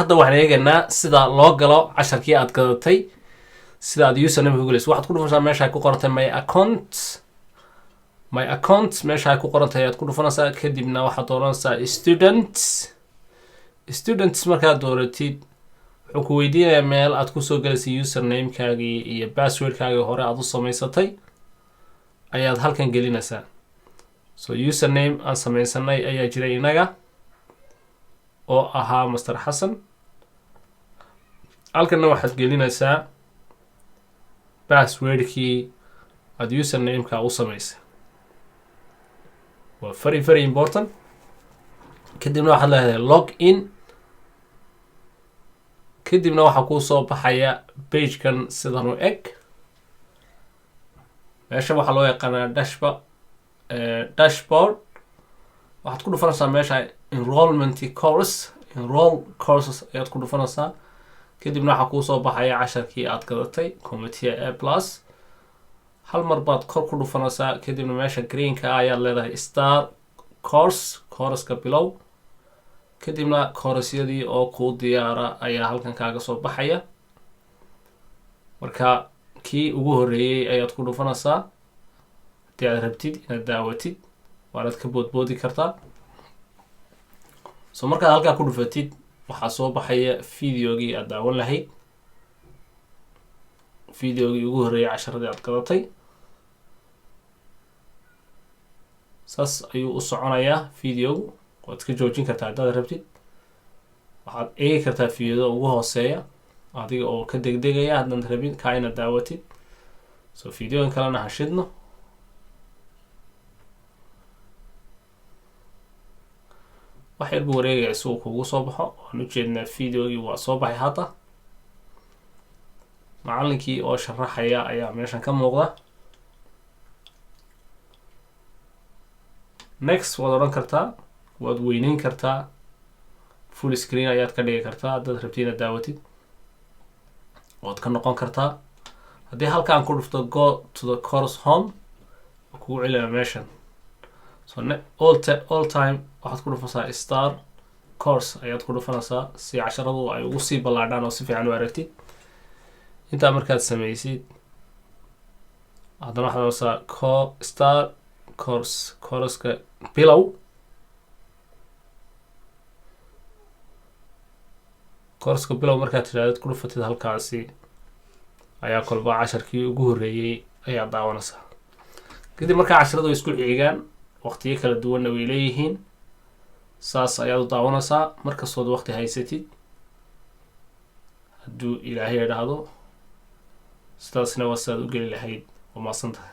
hadda waxaan eegaynaa sida loo galo casharkii aad gadatay sida aad username ugu galayso waxaad ku dhufanaysaa meesha ay ku qorantay my account meesha ay ku qorantay ayaad ku dhufanaysaa kadibna waxaad dooranaysaa students markaad dooratid wuxuu ku weydiinayaa meel aad kusoo galaysay usernamekaagii iyo passwordkaagii hore aad u samaysatay ayaad halkan gelinaysaa. So username aan samaysanay ayaa jiray inaga oo ahaa Master Xasan. halkanna waxaad gelinaysaa passwordkii aad usernameka u samaysay. waa very important. kadibna waxaad leedahay log in. kadibna waxaa kuu soo baxaya pagekan sidan u eg. meesha waxaa loo yaqaanaa dashboard. waxaad ku dhufanaysaa meesha enroll courses ayaad ku dhufanaysaa. kadibna waxaa kuu soo baxaya casharkii aad gadatay committee A+. hal mar baad kor ku dhufanaysaa kadibna meesha greenka ayaad leedahay start course-ka bilow. kadibna koorasyadii oo kuu diyaara ayaa halkan kaaga soo baxaya. marka kii ugu horeeyay ayaad ku dhufanaysaa haddii aad rabtid inaad daawatid waanaad ka boodboodi kartaa. so markaad halkaa ku dhufatid waxaa soo baxaya videogii aad daawan lahayd, videogii ugu horeeyay casharadii aad gadatay. saas ayuu u soconayaa videogu. waad ka joojin kartaa haddaad rabtid. waxaad eegi kartaa videoda ugu hooseeya adiga oo ka degdegaya haddaad rabin kaa inaad daawatid. so videogan kalena hashidno. wax yar buu wareegaya si uu kugu soo baxo. waan u jeednaa videogii waa soo baxay hadda. macallinkii oo sharaxaya ayaa meeshan ka muuqda. next waad odhan kartaa, waad weyneyn kartaa, full screen ayaad ka dhigi kartaa haddaad rabtid inaad daawatid. waad ka noqon kartaa. haddii halkaan ku dhufto go to the course home kugu celina meeshan. so all time waxaad ku dhufanaysaa star course ayaad ku dhufanaysaa si casharadu ay ugu sii ballaadhaan oo si fiican u aragtid. intaa markaad samaysid haddana waxaad odhanaysaa star course-ka bilow. course-ka bilow markaad tidhahdid ku dhufatid halkaasi ayaa kolba casharkii ugu horeeyay ayaa daawanaysaa. kadib markaa casharadu way isku xigaan waqtiyo kala duwanna way leeyihiin. saas ayaad u daawanaysaa markastood waqti haysatid hadduu ilaahay idhaahdo. sidaasna waa sidaad u geli lahayd. waa mahadsantahay.